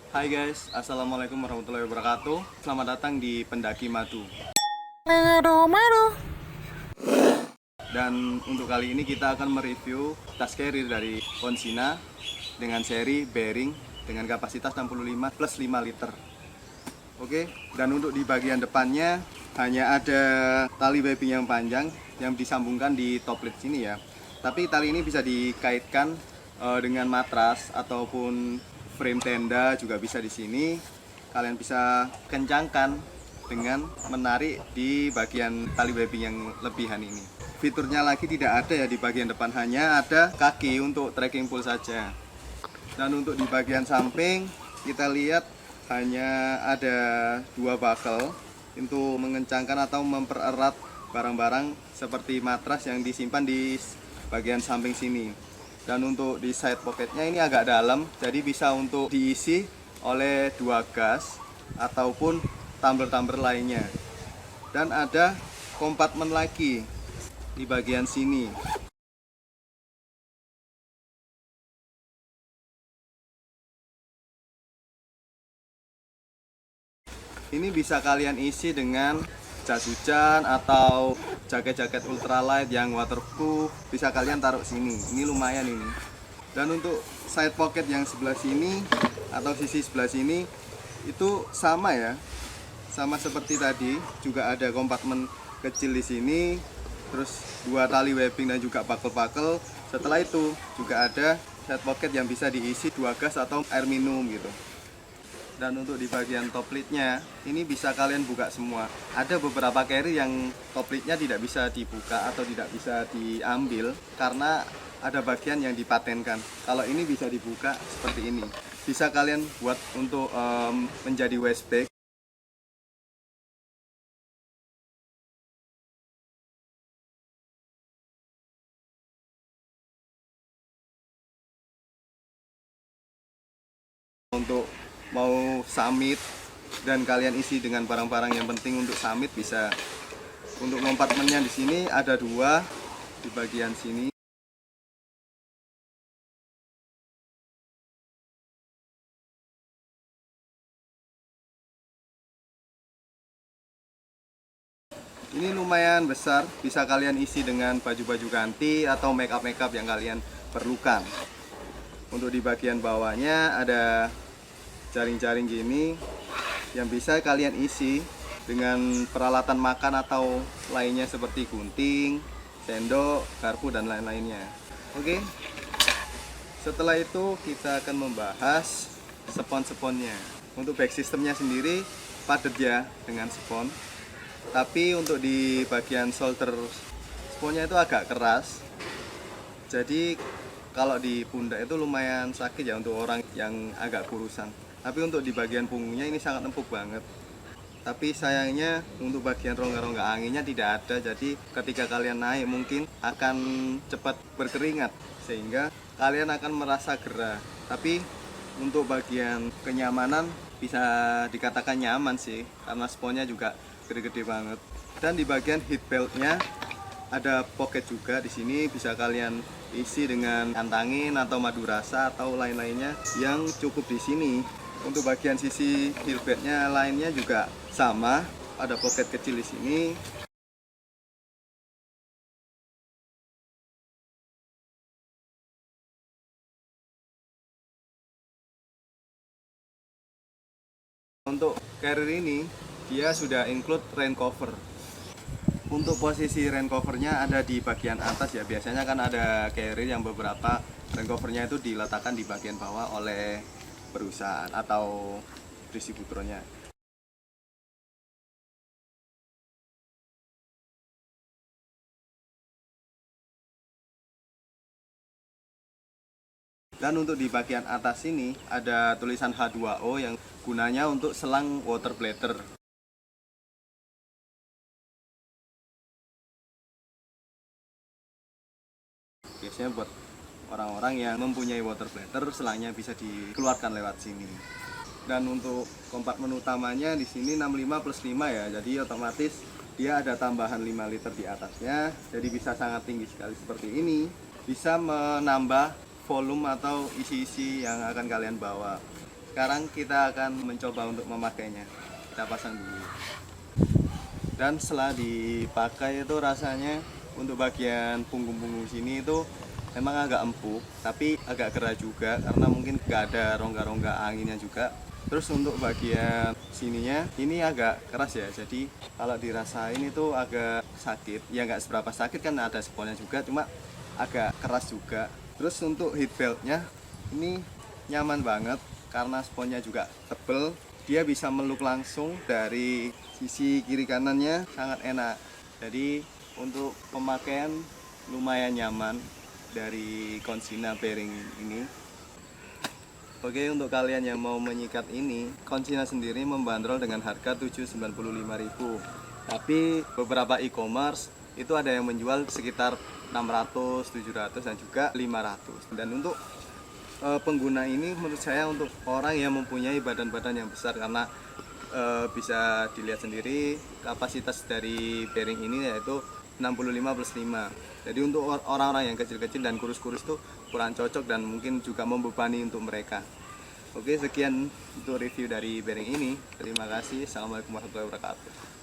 Hai guys, assalamualaikum warahmatullahi wabarakatuh. Selamat datang di Pendaki Madu. Dan untuk kali ini kita akan mereview tas carrier dari Onsina dengan seri bearing dengan kapasitas 65 plus 5 liter. Oke, dan untuk di bagian depannya hanya ada tali webbing yang panjang yang disambungkan di top lid sini ya. Tapi tali ini bisa dikaitkan dengan matras ataupun frame tenda juga bisa di sini. Kalian bisa kencangkan dengan menarik di bagian tali webbing yang lebihan ini. Fiturnya lagi tidak ada ya di bagian depan, hanya ada kaki untuk trekking pole saja. Dan untuk di bagian samping kita lihat hanya ada dua buckle untuk mengencangkan atau mempererat barang-barang seperti matras yang disimpan di bagian samping sini. Dan untuk di side pocketnya ini agak dalam, jadi bisa untuk diisi oleh dua gas ataupun tumbler-tumbler lainnya. Dan ada kompartemen lagi di bagian sini. Ini bisa kalian isi dengan jas hujan atau jaket-jaket ultralight yang waterproof, bisa kalian taruh sini. Ini lumayan ini. Dan untuk side pocket yang sebelah sini atau sisi sebelah sini itu sama ya. Sama seperti tadi, juga ada kompartemen kecil di sini. Terus dua tali webbing dan juga buckle-buckle. Setelah itu juga ada side pocket yang bisa diisi dua gas atau air minum gitu. Dan untuk di bagian top lidnya ini bisa kalian buka semua. Ada beberapa carry yang top lidnya tidak bisa dibuka atau tidak bisa diambil karena ada bagian yang dipatenkan. Kalau ini bisa dibuka seperti ini. Bisa kalian buat untuk menjadi waist bag. Untuk mau summit dan kalian isi dengan barang-barang yang penting untuk summit bisa. Untuk kompartemennya di sini ada dua di bagian sini. Ini lumayan besar, bisa kalian isi dengan baju-baju ganti atau make up yang kalian perlukan. Untuk di bagian bawahnya ada jaring-jaring gini yang bisa kalian isi dengan peralatan makan atau lainnya seperti gunting, sendok, garpu dan lain-lainnya. Oke. Setelah itu kita akan membahas spon-sponnya. Untuk back systemnya sendiri padat ya dengan spon. Tapi untuk di bagian shoulder sponnya itu agak keras. Jadi kalau di pundak itu lumayan sakit ya untuk orang yang agak kurusan. Tapi untuk di bagian punggungnya ini sangat empuk banget. Tapi sayangnya untuk bagian rongga-rongga anginnya tidak ada. Jadi ketika kalian naik mungkin akan cepat berkeringat sehingga kalian akan merasa gerah. Tapi untuk bagian kenyamanan bisa dikatakan nyaman sih karena sponnya juga gede-gede banget. Dan di bagian heat beltnya ada pocket juga di sini, bisa kalian isi dengan antangin atau madu rasa atau lain-lainnya yang cukup di sini. Untuk bagian sisi heel bednya lainnya juga sama, ada pocket kecil di sini. Untuk carrier ini dia sudah include rain cover. Untuk posisi rain covernya ada di bagian atas ya. Biasanya kan ada carrier yang beberapa rain covernya itu diletakkan di bagian bawah oleh perusahaan atau distributornya. Dan untuk di bagian atas ini ada tulisan H2O yang gunanya untuk selang water bladder. Biasanya buat orang-orang yang mempunyai water bladder, selangnya bisa dikeluarkan lewat sini. Dan untuk kompartemen utamanya di sini 65 plus 5 ya, jadi otomatis dia ada tambahan 5 liter di atasnya, jadi bisa sangat tinggi sekali seperti ini. Bisa menambah volume atau isi-isi yang akan kalian bawa. Sekarang kita akan mencoba untuk memakainya. Kita pasang dulu. Dan setelah dipakai itu rasanya untuk bagian punggung-punggung sini itu memang agak empuk, tapi agak keras juga karena mungkin gak ada rongga-rongga anginnya juga. Terus untuk bagian sininya ini agak keras ya, jadi kalau dirasain itu agak sakit. Ya nggak seberapa sakit kan ada sponnya juga, cuma agak keras juga. Terus untuk heat beltnya ini nyaman banget karena sponnya juga tebel. Dia bisa meluk langsung dari sisi kiri kanannya, sangat enak. Jadi untuk pemakaian lumayan nyaman dari Consina bearing ini. Oke, untuk kalian yang mau menyikat ini, Consina sendiri membanderol dengan harga 795.000. Tapi beberapa e-commerce itu ada yang menjual sekitar 600, 700 dan juga 500. Dan untuk pengguna ini menurut saya untuk orang yang mempunyai badan-badan yang besar, karena bisa dilihat sendiri kapasitas dari bearing ini yaitu 65+5. Jadi untuk orang-orang yang kecil-kecil dan kurus-kurus itu kurang cocok dan mungkin juga membebani untuk mereka. Oke, sekian untuk review dari bearing ini. Terima kasih. Assalamualaikum warahmatullahi wabarakatuh.